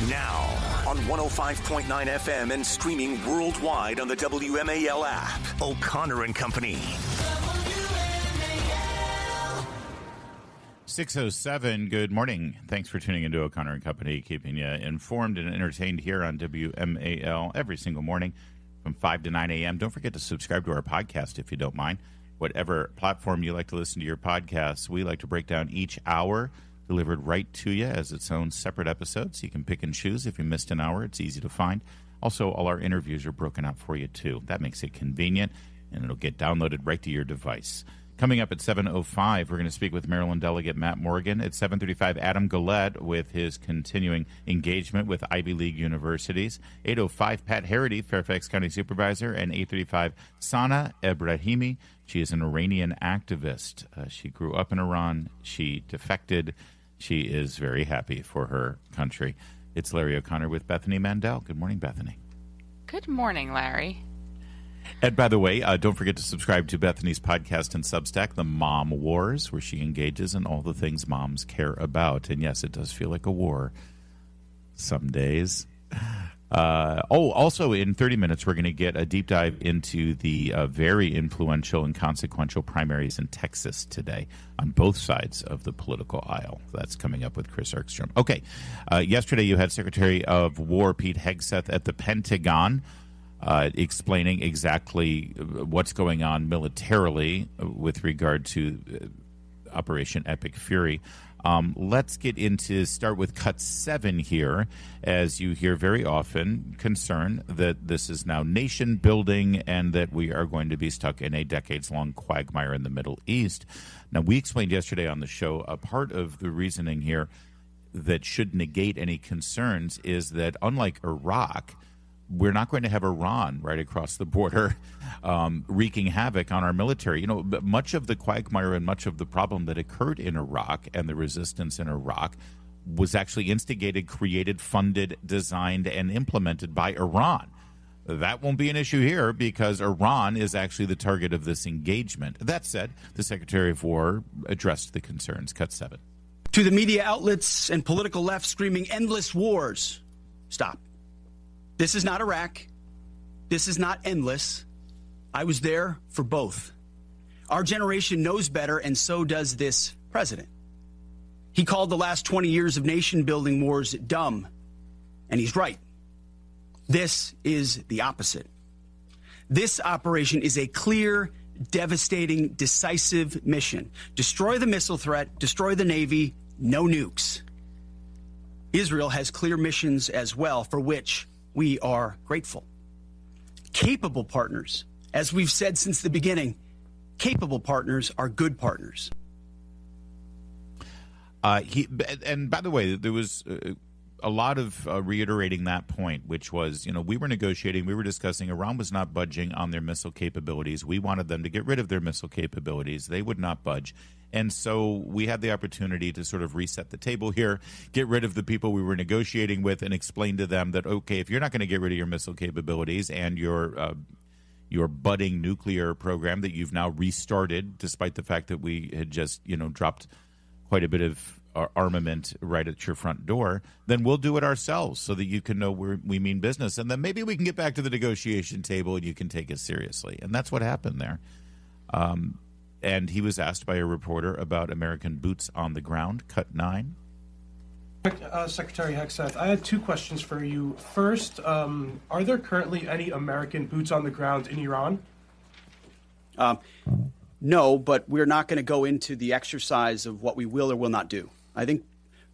Now, on 105.9 FM and streaming worldwide on the WMAL app, O'Connor and Company. 6:07, good morning. Thanks for tuning into O'Connor and Company, keeping you informed and entertained here on WMAL every single morning from 5 to 9 a.m. Don't forget to subscribe to our podcast if you don't mind. Whatever platform you like to listen to your podcasts, we like to break down each hour delivered right to you as its own separate episode, so you can pick and choose. If you missed an hour, it's easy to find. Also, all our interviews are broken out for you, too. That makes it convenient, and it'll get downloaded right to your device. Coming up at 7:05, we're going to speak with Maryland Delegate Matt Morgan. At 7:35, Adam Gillette with his continuing engagement with Ivy League universities. 8:05, Pat Harity, Fairfax County Supervisor. And 8:35, Sana Ebrahimi. She is an Iranian activist. She grew up in Iran. She defected. She is very happy for her country. It's Larry O'Connor with Bethany Mandel. Good morning, Bethany. Good morning, Larry. And by the way, don't forget to subscribe to Bethany's podcast and Substack, The Mom Wars, where she engages in all the things moms care about. And yes, it does feel like a war some days. Also in 30 minutes, we're going to get a deep dive into the very influential and consequential primaries in Texas today on both sides of the political aisle. That's coming up with Chris EKSTROM. Okay, yesterday you had Secretary of War Pete Hegseth at the Pentagon explaining exactly what's going on militarily with regard to Operation Epic Fury. Let's start with cut 7 here, as you hear very often concern that this is now nation building and that we are going to be stuck in a decades-long quagmire in the Middle East. Now, we explained yesterday on the show a part of the reasoning here that should negate any concerns is that unlike Iraq, we're not going to have Iran right across the border wreaking havoc on our military. You know, much of the quagmire and much of the problem that occurred in Iraq and the resistance in Iraq was actually instigated, created, funded, designed, and implemented by Iran. That won't be an issue here because Iran is actually the target of this engagement. That said, the Secretary of War addressed the concerns. Cut 7. To the media outlets and political left screaming endless wars, stop. This is not Iraq. This is not endless. I was there for both. Our generation knows better, and so does this president. He called the last 20 years of nation-building wars dumb, and he's right. This is the opposite. This operation is a clear, devastating, decisive mission. Destroy the missile threat, destroy the Navy, no nukes. Israel has clear missions as well, for which we are grateful. Capable partners, as we've said since the beginning, capable partners are good partners. And by the way, there was a lot of reiterating that point, which was, we were negotiating, we were discussing, Iran was not budging on their missile capabilities. We wanted them to get rid of their missile capabilities. They would not budge. And so we had the opportunity to sort of reset the table here, get rid of the people we were negotiating with, and explain to them that, okay, if you're not going to get rid of your missile capabilities and your budding nuclear program that you've now restarted, despite the fact that we had just, dropped quite a bit of armament right at your front door, then we'll do it ourselves so that you can know we mean business. And then maybe we can get back to the negotiation table and you can take us seriously. And that's what happened there. And he was asked by a reporter about American boots on the ground, cut 9. Secretary Hegseth, I had 2 questions for you. First, are there currently any American boots on the ground in Iran? No, but we're not going to go into the exercise of what we will or will not do. I think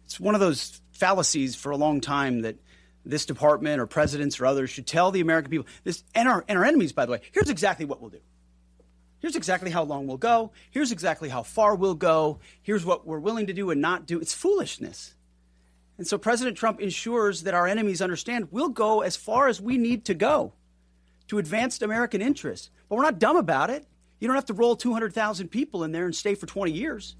it's one of those fallacies for a long time that this department or presidents or others should tell the American people this, and our enemies, by the way, here's exactly what we'll do. Here's exactly how long we'll go. Here's exactly how far we'll go. Here's what we're willing to do and not do. It's foolishness. And so President Trump ensures that our enemies understand we'll go as far as we need to go to advance American interests. But we're not dumb about it. You don't have to roll 200,000 people in there and stay for 20 years.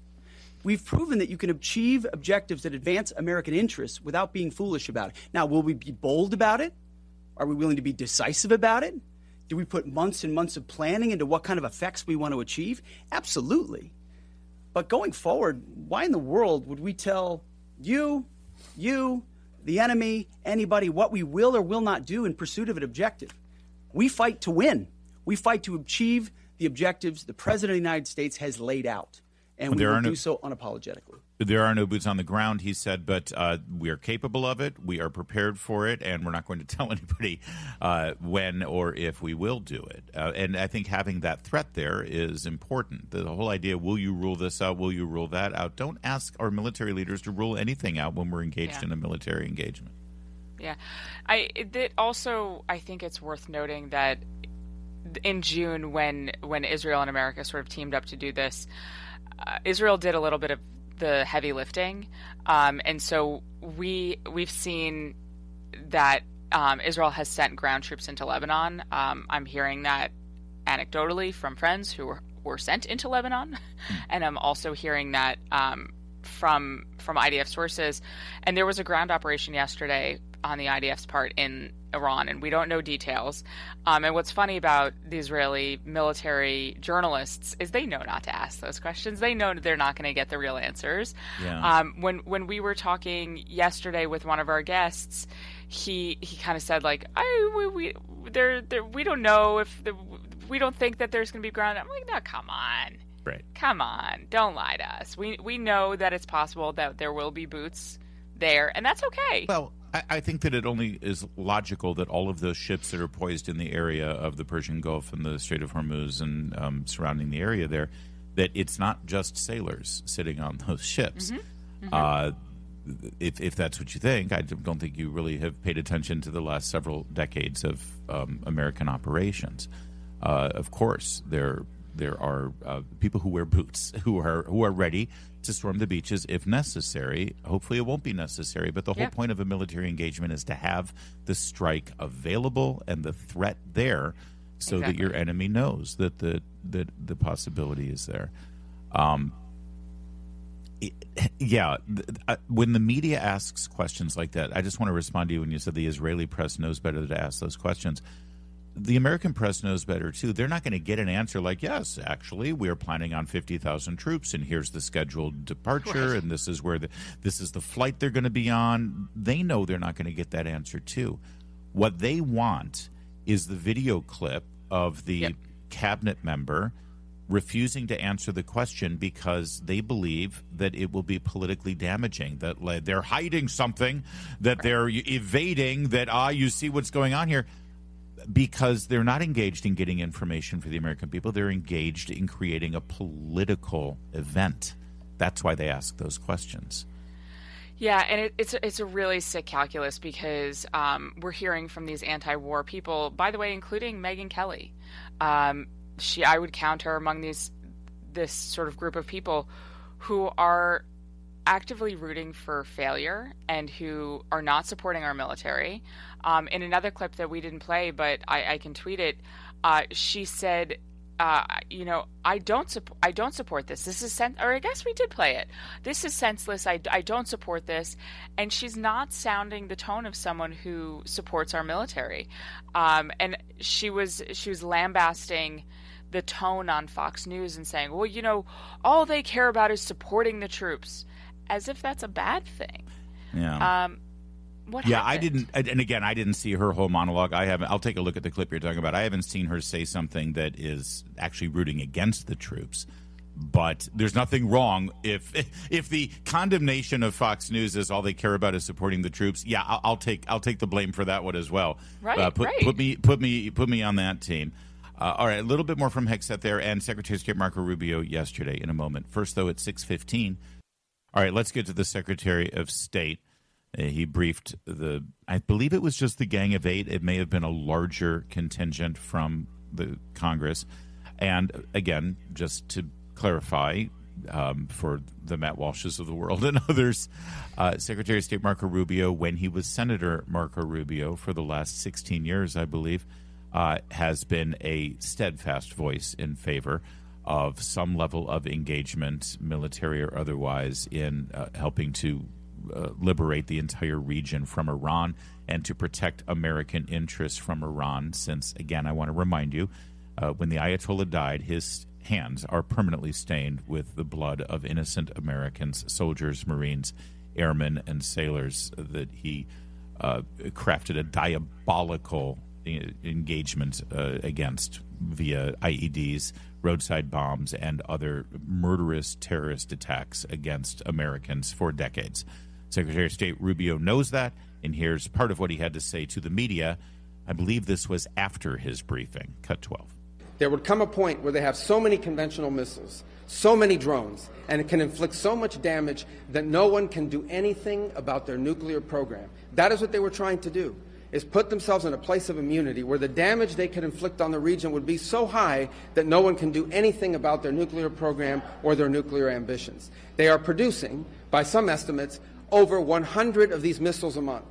We've proven that you can achieve objectives that advance American interests without being foolish about it. Now, will we be bold about it? Are we willing to be decisive about it? Do we put months and months of planning into what kind of effects we want to achieve? Absolutely. But going forward, why in the world would we tell you, the enemy, anybody, what we will or will not do in pursuit of an objective. We fight to win. We fight to achieve the objectives the President of the United States has laid out, and we will do so unapologetically. There are no boots on the ground, he said, but we are capable of it. We are prepared for it, and we're not going to tell anybody when or if we will do it. And I think having that threat there is important. The whole idea, will you rule this out? Will you rule that out? Don't ask our military leaders to rule anything out when we're engaged in a military engagement. Yeah. I think it's worth noting that in June, when Israel and America sort of teamed up to do this, Israel did a little bit of the heavy lifting, and so we've seen that Israel has sent ground troops into Lebanon. I'm hearing that anecdotally from friends who were sent into Lebanon, and I'm also hearing that from IDF sources. And there was a ground operation yesterday on the IDF's part in Iran, and we don't know details. And what's funny about the Israeli military journalists is they know not to ask those questions. They know they're not going to get the real answers. Yeah. When we were talking yesterday with one of our guests, he kind of said, like, we don't know if we don't think that there's going to be ground. I'm like, no, come on. Right. Come on. Don't lie to us. We know that it's possible that there will be boots there, and that's okay. Well, I think that it only is logical that all of those ships that are poised in the area of the Persian Gulf and the Strait of Hormuz and surrounding the area there, that it's not just sailors sitting on those ships. Mm-hmm. Mm-hmm. If that's what you think, I don't think you really have paid attention to the last several decades of American operations. Of course, there are people who wear boots who are ready to storm the beaches if necessary. Hopefully it won't be necessary, but the whole point of a military engagement is to have the strike available and the threat there so that your enemy knows that the possibility is there. When the media asks questions like that, I just want to respond to you when you said the Israeli press knows better to ask those questions. The American press knows better, too. They're not going to get an answer like, yes, actually, we are planning on 50,000 troops, and here's the scheduled departure, and this is where this is the flight they're going to be on. They know they're not going to get that answer, too. What they want is the video clip of the cabinet member refusing to answer the question because they believe that it will be politically damaging, that they're hiding something, that they're evading, that, you see what's going on here. Because they're not engaged in getting information for the American people. They're engaged in creating a political event. That's why they ask those questions. Yeah, and it's a really sick calculus because we're hearing from these anti-war people, by the way, including Megyn Kelly. I would count her among this sort of group of people who are actively rooting for failure and who are not supporting our military. In another clip that we didn't play, but I can tweet it, she said, I don't support this. This is or I guess we did play it. This is senseless. I don't support this. And she's not sounding the tone of someone who supports our military. And she was lambasting the tone on Fox News and saying, well, all they care about is supporting the troops, as if that's a bad thing. Yeah. What happened? I didn't see her whole monologue. I'll take a look at the clip you're talking about. I haven't seen her say something that is actually rooting against the troops. But there's nothing wrong if the condemnation of Fox News is all they care about is supporting the troops. Yeah, I'll take the blame for that one as well. Right. Put me on that team. All right, a little bit more from Hegseth there and Secretary of State Marco Rubio yesterday in a moment. First, though, at 6:15. All right, let's get to the Secretary of State. He briefed I believe it was just the Gang of Eight. It may have been a larger contingent from the Congress. And again, just to clarify, for the Matt Walshes of the world and others, Secretary of State Marco Rubio, when he was Senator Marco Rubio for the last 16 years, I believe, has been a steadfast voice in favor of some level of engagement, military or otherwise, in helping to liberate the entire region from Iran and to protect American interests from Iran. Since, again, I want to remind you, when the Ayatollah died, his hands are permanently stained with the blood of innocent Americans, soldiers, Marines airmen and sailors that he crafted a diabolical engagement against via IEDs, roadside bombs, and other murderous terrorist attacks against Americans for decades. Secretary of State Rubio knows that, and here's part of what he had to say to the media. I believe this was after his briefing. Cut 12. There would come a point where they have so many conventional missiles, so many drones, and it can inflict so much damage that no one can do anything about their nuclear program. That is what they were trying to do, is put themselves in a place of immunity where the damage they could inflict on the region would be so high that no one can do anything about their nuclear program or their nuclear ambitions. They are producing, by some estimates, over 100 of these missiles a month.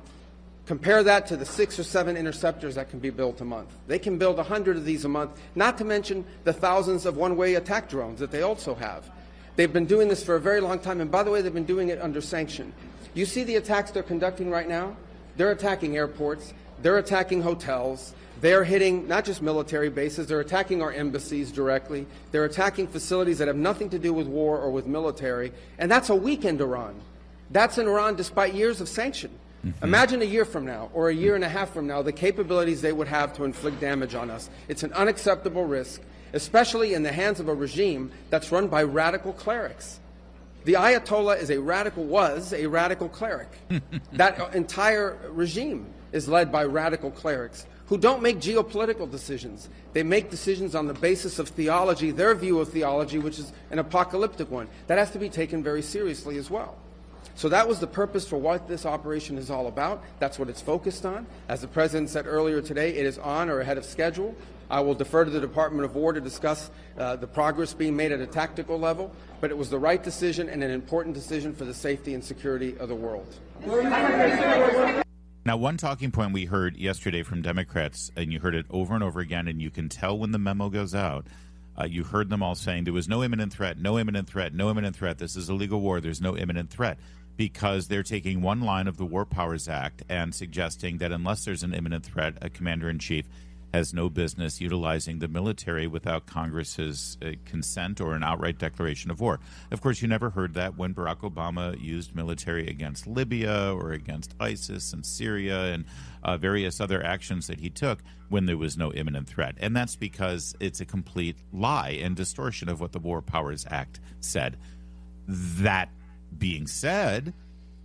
Compare that to the 6 or 7 interceptors that can be built a month. They can build 100 of these a month, not to mention the thousands of one-way attack drones that they also have. They've been doing this for a very long time, and by the way, they've been doing it under sanction. You see the attacks they're conducting right now? They're attacking airports, they're attacking hotels, they're hitting not just military bases, they're attacking our embassies directly, they're attacking facilities that have nothing to do with war or with military, and that's a weekend Iran. That's in Iran despite years of sanction. Imagine a year from now or a year and a half from now the capabilities they would have to inflict damage on us. It's an unacceptable risk, especially in the hands of a regime that's run by radical clerics. The Ayatollah was a radical cleric. That entire regime is led by radical clerics who don't make geopolitical decisions. They make decisions on the basis of theology, their view of theology, which is an apocalyptic one. That has to be taken very seriously as well. So that was the purpose for what this operation is all about. That's what it's focused on. As the President said earlier today, it is on or ahead of schedule. I will defer to the Department of War to discuss the progress being made at a tactical level, but it was the right decision and an important decision for the safety and security of the world. Now, one talking point we heard yesterday from Democrats, and you heard it over and over again, and you can tell when the memo goes out, you heard them all saying there was no imminent threat, no imminent threat, no imminent threat. This is a legal war. There's no imminent threat. Because they're taking one line of the War Powers Act and suggesting that unless there's an imminent threat, a commander-in-chief has no business utilizing the military without Congress's consent or an outright declaration of war. Of course, you never heard that when Barack Obama used military against Libya or against ISIS and Syria and various other actions that he took when there was no imminent threat. And that's because it's a complete lie and distortion of what the War Powers Act said. That being said,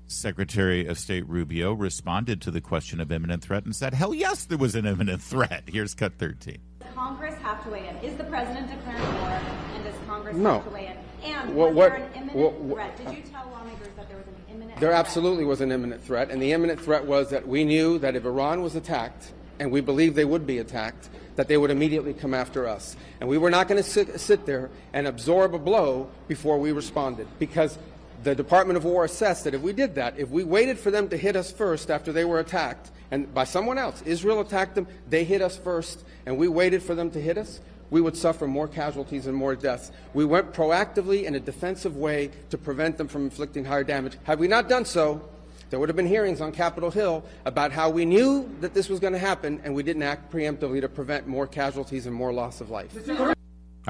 Secretary of State Rubio responded to the question of imminent threat and said, hell yes, there was an imminent threat. Here's cut 13. Does Congress have to weigh in? Is the president declaring war, and does Congress No. have to weigh in? And was there an imminent threat? Did you tell lawmakers that there was an imminent There threat? absolutely was an imminent threat, and the imminent threat was that we knew that if Iran was attacked, and we believed they would be attacked, that they would immediately come after us. And we were not going to sit there and absorb a blow before we responded, because the Department of War assessed that if we did that, if we waited for them to hit us first after they were attacked, and by someone else, Israel attacked them, they hit us first, and we waited for them to hit us, we would suffer more casualties and more deaths. We went proactively in a defensive way to prevent them from inflicting higher damage. Had we not done so, there would have been hearings on Capitol Hill about how we knew that this was going to happen, and we didn't act preemptively to prevent more casualties and more loss of life. All right,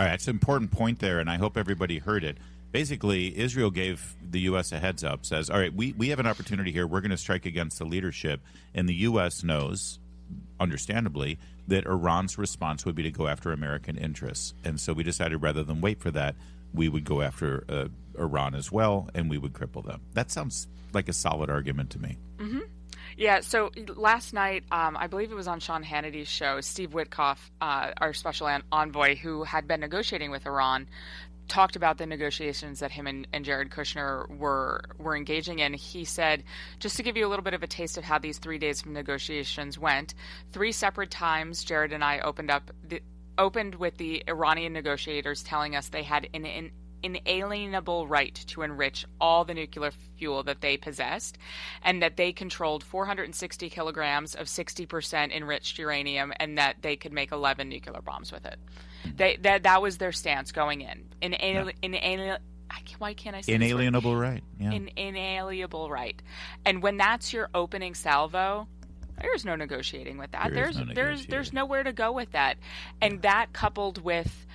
that's an important point there, and I hope everybody heard it. Basically, Israel gave the U.S. a heads up, says, all right, we have an opportunity here. We're going to strike against the leadership. And the U.S. knows, understandably, that Iran's response would be to go after American interests. And so we decided rather than wait for that, we would go after Iran as well, and we would cripple them. That sounds like a solid argument to me. Mm-hmm. Yeah, so last night, I believe it was on Sean Hannity's show, Steve Witkoff, our special envoy who had been negotiating with Iran, talked about the negotiations that him and Jared Kushner were engaging in. He said, just to give you a little bit of a taste of how these 3 days of negotiations went, 3 separate times Jared and I opened with the Iranian negotiators telling us they had an inalienable right to enrich all the nuclear fuel that they possessed, and that they controlled 460 kilograms of 60% enriched uranium, and that they could make 11 nuclear bombs with it. That was their stance going in. Why can't I say inalienable right? Yeah. An inalienable right. And when that's your opening salvo, there's no negotiating with that. There's nowhere to go with that. And that, coupled with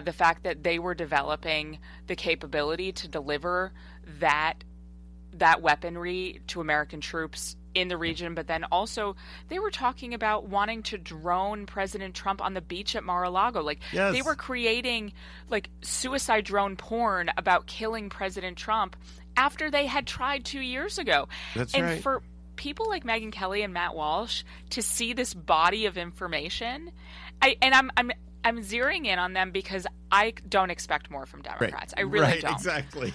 the fact that they were developing the capability to deliver that that weaponry to American troops in the region, but then also they were talking about wanting to drone President Trump on the beach at Mar-a-Lago. Like, yes. They were creating like suicide drone porn about killing President Trump after they had tried 2 years ago. That's and right. For people like Megyn Kelly and Matt Walsh to see this body of information, I'm zeroing in on them because I don't expect more from Democrats. Right. I really right, don't. Exactly.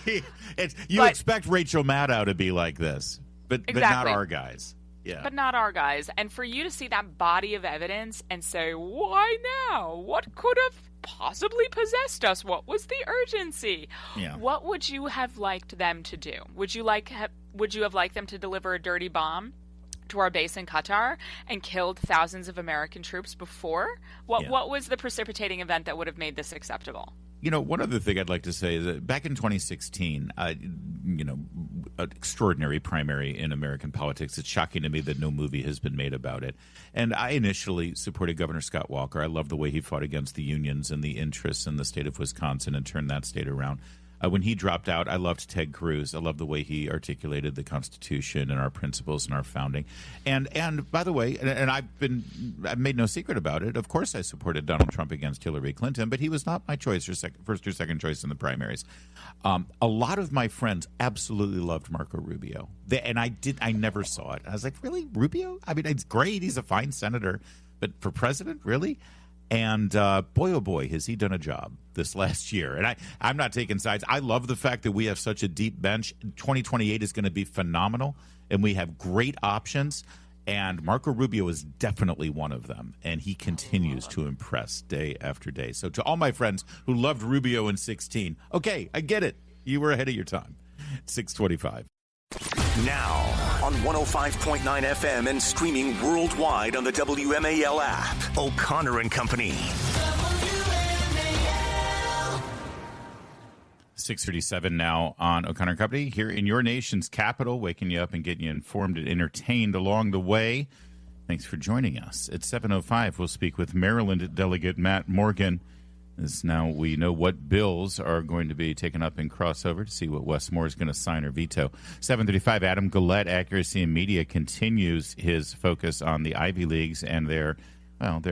You expect Rachel Maddow to be like this, but not our guys. Yeah. But not our guys. And for you to see that body of evidence and say, why now? What could have possibly possessed us? What was the urgency? Yeah. What would you have liked them to do? Would you have liked them to deliver a dirty bomb to our base in Qatar and killed thousands of American troops before? What was the precipitating event that would have made this acceptable? One other thing I'd like to say is that back in 2016, an extraordinary primary in American politics. It's shocking to me that no movie has been made about it. And I initially supported Governor Scott Walker. I love the way he fought against the unions and the interests in the state of Wisconsin and turned that state around. When he dropped out, I loved Ted Cruz. I loved the way he articulated the Constitution and our principles and our founding. And by the way, and I've made no secret about it. Of course, I supported Donald Trump against Hillary Clinton, but he was not my choice or first or second choice in the primaries. A lot of my friends absolutely loved Marco Rubio, and I never saw it. I was like, really, Rubio? I mean, it's great. He's a fine senator, but for president, really? And boy, oh boy, has he done a job this last year. And I'm not taking sides. I love the fact that we have such a deep bench. 2028 is going to be phenomenal, and we have great options. And Marco Rubio is definitely one of them, and he continues to impress day after day. So to all my friends who loved Rubio in 16, okay, I get it. You were ahead of your time. 625. Now, on 105.9 FM and streaming worldwide on the WMAL app. O'Connor and Company. 6:37 now on O'Connor and Company here in your nation's capital, waking you up and getting you informed and entertained along the way. Thanks for joining us. At 7:05, we'll speak with Maryland Delegate Matt Morgan. As now we know what bills are going to be taken up in crossover to see what Wes Moore is going to sign or veto. 7:35, Adam Gullette, Accuracy in Media, continues his focus on the Ivy Leagues and their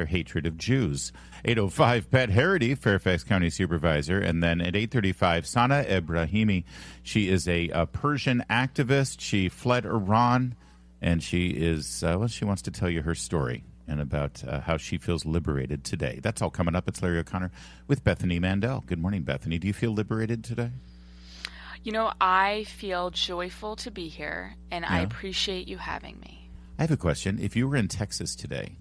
hatred of Jews. 8:05, Pat Harity, Fairfax County Supervisor. And then at 8:35, Sana Ebrahimi. She is a Persian activist. She fled Iran, and she is, she wants to tell you her story and about how she feels liberated today. That's all coming up. It's Larry O'Connor with Bethany Mandel. Good morning, Bethany. Do you feel liberated today? I feel joyful to be here, and I appreciate you having me. I have a question. If you were in Texas today,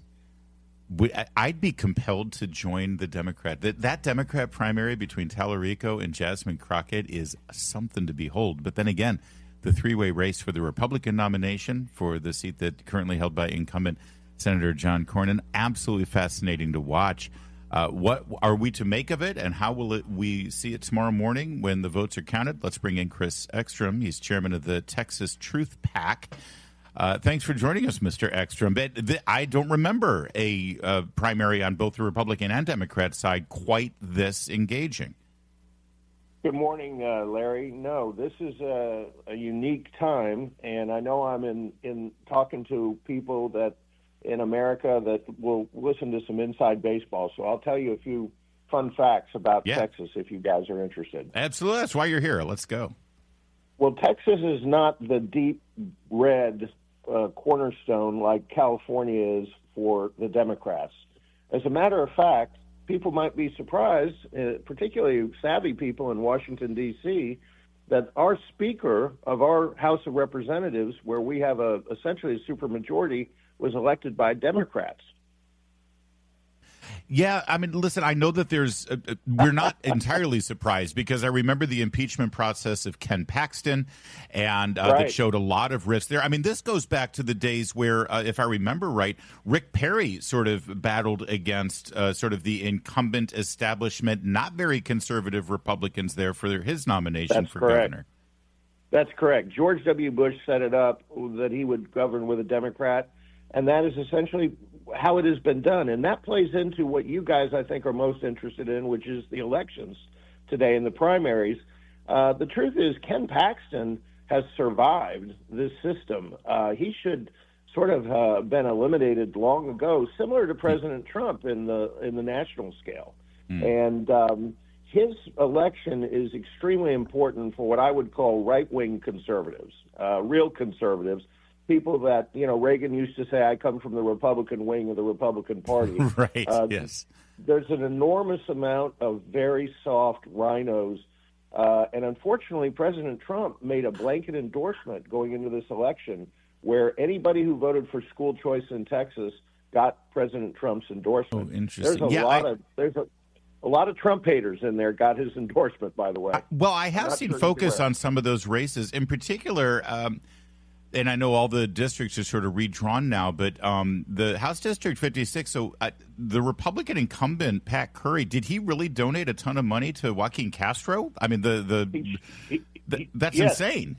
I'd be compelled to join the Democrat. That Democrat primary between Tallarico and Jasmine Crockett is something to behold. But then again, the three-way race for the Republican nomination for the seat that currently held by incumbent Senator John Cornyn, absolutely fascinating to watch. What are we to make of it, and how will we see it tomorrow morning when the votes are counted? Let's bring in Chris Ekstrom. He's chairman of the Texas Truth PAC. Thanks for joining us, Mr. Ekstrom. I don't remember a primary on both the Republican and Democrat side quite this engaging. Good morning, Larry. No, this is a unique time, and I know I'm in talking to people that in America that will listen to some inside baseball. So I'll tell you a few fun facts about Texas if you guys are interested. Absolutely. That's why you're here. Let's go. Well, Texas is not the deep red cornerstone like California is for the Democrats. As a matter of fact, people might be surprised, particularly savvy people in Washington, D.C., that our Speaker of our House of Representatives, where we have essentially a supermajority, was elected by Democrats. Yeah, I mean, listen, I know that we're not entirely surprised because I remember the impeachment process of Ken Paxton, and that showed a lot of risk there. I mean, this goes back to the days where, if I remember right, Rick Perry sort of battled against sort of the incumbent establishment, not very conservative Republicans there for his nomination for governor. That's correct. George W. Bush set it up that he would govern with a Democrat, and that is essentially how it has been done. And that plays into what you guys, I think, are most interested in, which is the elections today in the primaries. The truth is Ken Paxton has survived this system. He should sort of been eliminated long ago, similar to President Trump in the national scale. And his election is extremely important for what I would call right-wing conservatives, real conservatives, people that, Reagan used to say, I come from the Republican wing of the Republican Party. Right, yes. There's an enormous amount of very soft rhinos. And unfortunately, President Trump made a blanket endorsement going into this election where anybody who voted for school choice in Texas got President Trump's endorsement. Oh, interesting. There's a lot of Trump haters in there got his endorsement, by the way. I have seen focus on some of those races. In particular, and I know all the districts are sort of redrawn now, but the House District 56, so the Republican incumbent, Pat Curry, did he really donate a ton of money to Joaquin Castro? I mean, that's insane.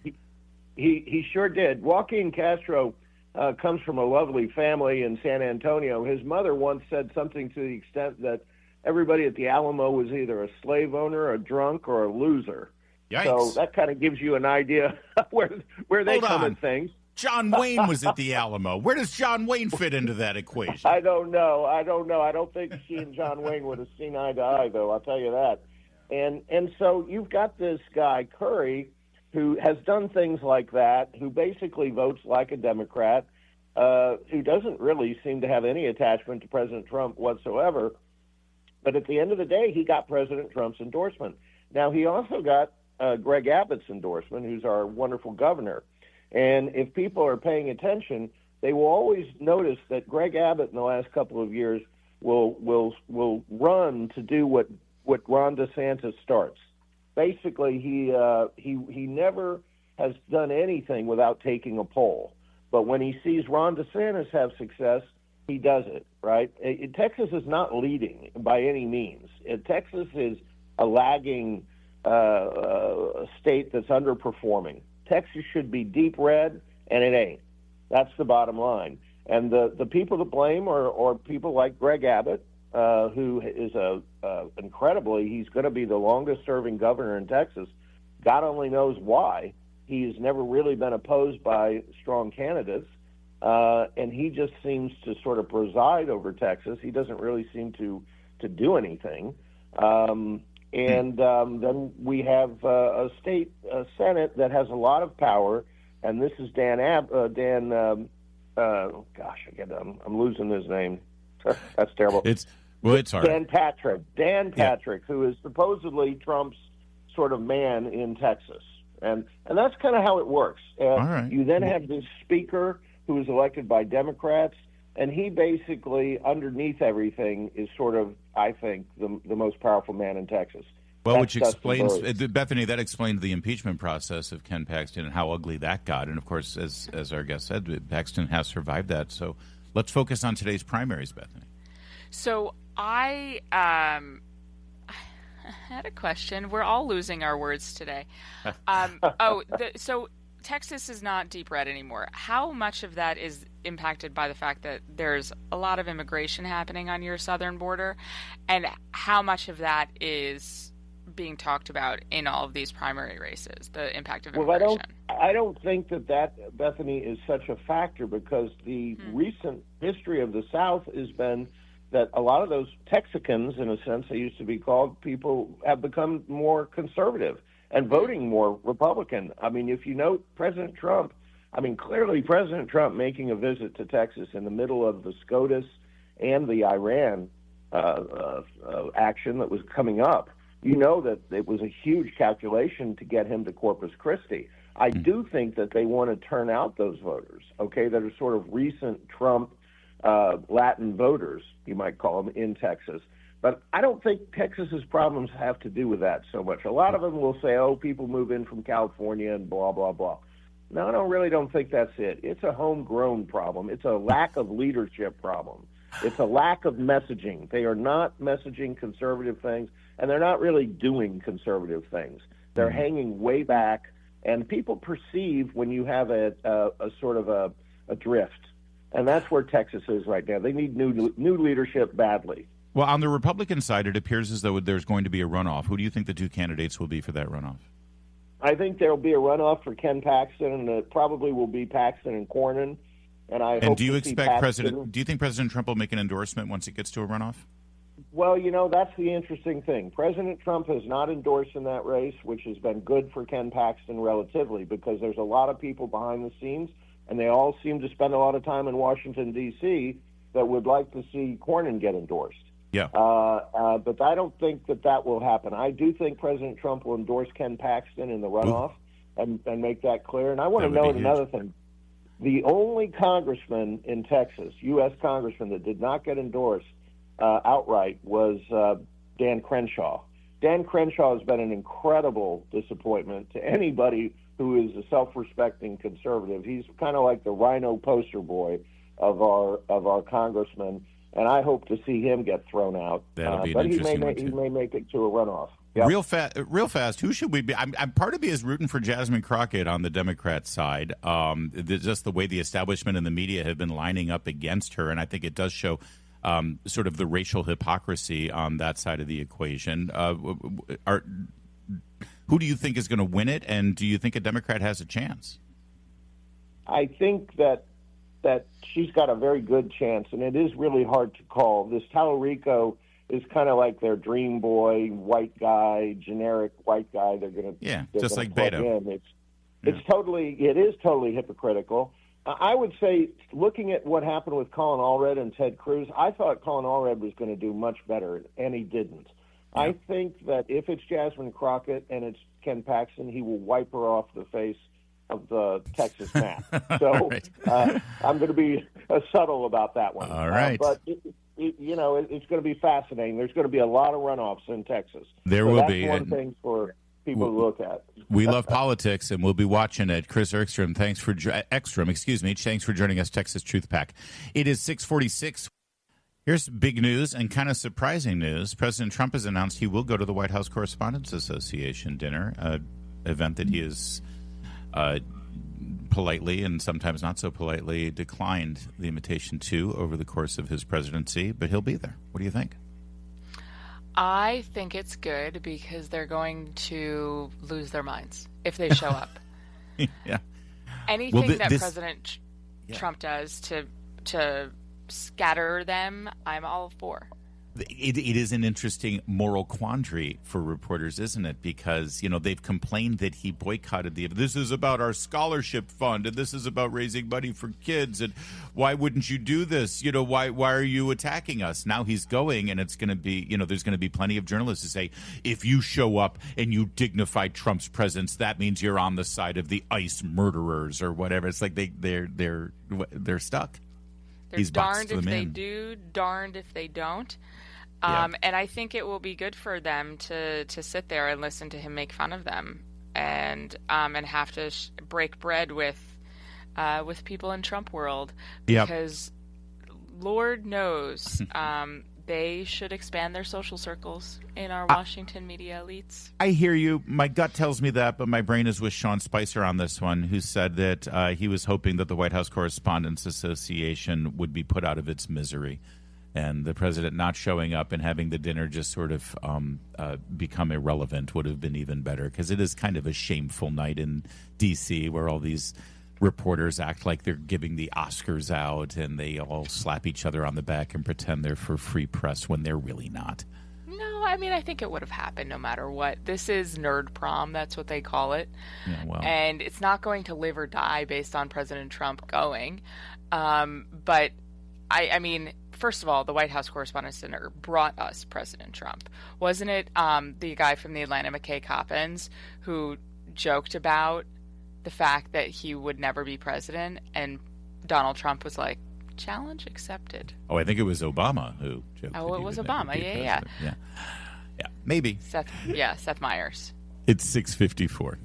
He sure did. Joaquin Castro comes from a lovely family in San Antonio. His mother once said something to the extent that everybody at the Alamo was either a slave owner, a drunk, or a loser. Yikes. So that kind of gives you an idea where they come at things. John Wayne was at the Alamo. Where does John Wayne fit into that equation? I don't know. I don't think she and John Wayne would have seen eye to eye, though. I'll tell you that. And so you've got this guy, Curry, who has done things like that, who basically votes like a Democrat, who doesn't really seem to have any attachment to President Trump whatsoever. But at the end of the day, he got President Trump's endorsement. Now, he also got Greg Abbott's endorsement, who's our wonderful governor. And if people are paying attention, they will always notice that Greg Abbott in the last couple of years will run to do what Ron DeSantis starts. Basically, he never has done anything without taking a poll. But when he sees Ron DeSantis have success, he does it, right? Texas is not leading by any means. Texas is a lagging state that's underperforming. Texas should be deep red, and it ain't. That's the bottom line. And the people to blame are people like Greg Abbott, who is incredibly, he's going to be the longest-serving governor in Texas. God only knows why. He's never really been opposed by strong candidates, and he just seems to sort of preside over Texas. He doesn't really seem to do anything. And then we have a state Senate that has a lot of power, and this is I'm losing his name. That's terrible. It's hard. Dan Patrick, who is supposedly Trump's sort of man in Texas. And that's kind of how it works. All right. You then have this speaker who is elected by Democrats, and he basically, underneath everything, is sort of, I think, the most powerful man in Texas. Well, which explains, Bethany, that explained the impeachment process of Ken Paxton and how ugly that got. And, of course, as our guest said, Paxton has survived that. So let's focus on today's primaries, Bethany. So I had a question. We're all losing our words today. So Texas is not deep red anymore. How much of that is impacted by the fact that there's a lot of immigration happening on your southern border, and how much of that is being talked about in all of these primary races, the impact of immigration? Well, I don't think that Bethany, is such a factor, because the recent history of the South has been that a lot of those Texicans, in a sense they used to be called, people have become more conservative and voting more Republican. I mean, if you note President Trump, clearly President Trump making a visit to Texas in the middle of the SCOTUS and the Iran action that was coming up, you know that it was a huge calculation to get him to Corpus Christi. I do think that they want to turn out those voters, okay, that are sort of recent Trump Latin voters, you might call them, in Texas. But I don't think Texas's problems have to do with that so much. A lot of them will say, oh, people move in from California and blah, blah, blah. No, I really don't think that's it. It's a homegrown problem. It's a lack of leadership problem. It's a lack of messaging. They are not messaging conservative things, and they're not really doing conservative things. They're hanging way back, and people perceive when you have a sort of a drift. And that's where Texas is right now. They need new leadership badly. Well, on the Republican side, it appears as though there's going to be a runoff. Who do you think the two candidates will be for that runoff? I think there'll be a runoff for Ken Paxton, and it probably will be Paxton and Cornyn. And do you expect Do you think President Trump will make an endorsement once it gets to a runoff? Well, that's the interesting thing. President Trump has not endorsed in that race, which has been good for Ken Paxton relatively, because there's a lot of people behind the scenes, and they all seem to spend a lot of time in Washington, D.C., that would like to see Cornyn get endorsed. Yeah. But I don't think that will happen. I do think President Trump will endorse Ken Paxton in the runoff and make that clear. And I want to note another thing. The only congressman in Texas, U.S. congressman, that did not get endorsed outright was Dan Crenshaw. Dan Crenshaw has been an incredible disappointment to anybody who is a self-respecting conservative. He's kind of like the rhino poster boy of our congressman, and I hope to see him get thrown out. That'll be an interesting one, too. He may make it to a runoff. Yep. Real fast. Who should we be? I'm part of me is rooting for Jasmine Crockett on the Democrat side. Just the way the establishment and the media have been lining up against her, and I think it does show sort of the racial hypocrisy on that side of the equation. Who do you think is going to win it, and do you think a Democrat has a chance? I think that she's got a very good chance, and it is really hard to call. This Tallarico is kind of like their dream boy, white guy, generic white guy. They're going to just like Beto. It is totally hypocritical. I would say, looking at what happened with Colin Allred and Ted Cruz, I thought Colin Allred was going to do much better, and he didn't. Yeah. I think that if it's Jasmine Crockett and it's Ken Paxton, he will wipe her off the face of the Texas map. So right. I'm going to be subtle about that one. All right. But it's going to be fascinating. There's going to be a lot of runoffs in Texas. There will be. That's one thing for people to look at. We love politics, and we'll be watching it. Chris Ekstrom, thanks for joining us, Texas Truth Pack. It is 6:46. Here's big news and kind of surprising news. President Trump has announced he will go to the White House Correspondents Association dinner, an event that he is politely and sometimes not so politely declined the invitation to over the course of his presidency, but he'll be there. What do you think? I think it's good because they're going to lose their minds if they show up. Yeah. Anything that President Trump does to scatter them, I'm all for. It is an interesting moral quandary for reporters, isn't it? Because, they've complained that he boycotted this is about our scholarship fund, and this is about raising money for kids, and why wouldn't you do this? Why are you attacking us? Now he's going, and it's going to be, there's going to be plenty of journalists who say, if you show up and you dignify Trump's presence, that means you're on the side of the ICE murderers or whatever. It's like they're stuck. They're darned if they do, darned if they don't. And I think it will be good for them to sit there and listen to him make fun of them, and have to break bread with people in Trump world, because Lord knows they should expand their social circles in our Washington media elites. I hear you. My gut tells me that, but my brain is with Sean Spicer on this one, who said that he was hoping that the White House Correspondents Association would be put out of its misery. And the president not showing up and having the dinner just sort of become irrelevant would have been even better, because it is kind of a shameful night in D.C. where all these reporters act like they're giving the Oscars out, and they all slap each other on the back and pretend they're for free press when they're really not. No, I think it would have happened no matter what. This is nerd prom. That's what they call it. Yeah, well. And it's not going to live or die based on President Trump going. But, I mean... First of all, the White House Correspondents' Dinner brought us President Trump. Wasn't it the guy from the Atlanta, McKay Coppins, who joked about the fact that he would never be president, and Donald Trump was like, challenge accepted. Oh, I think it was Obama who joked. Oh, it was Obama. Yeah. Yeah, maybe. Seth Meyers. It's 6:54.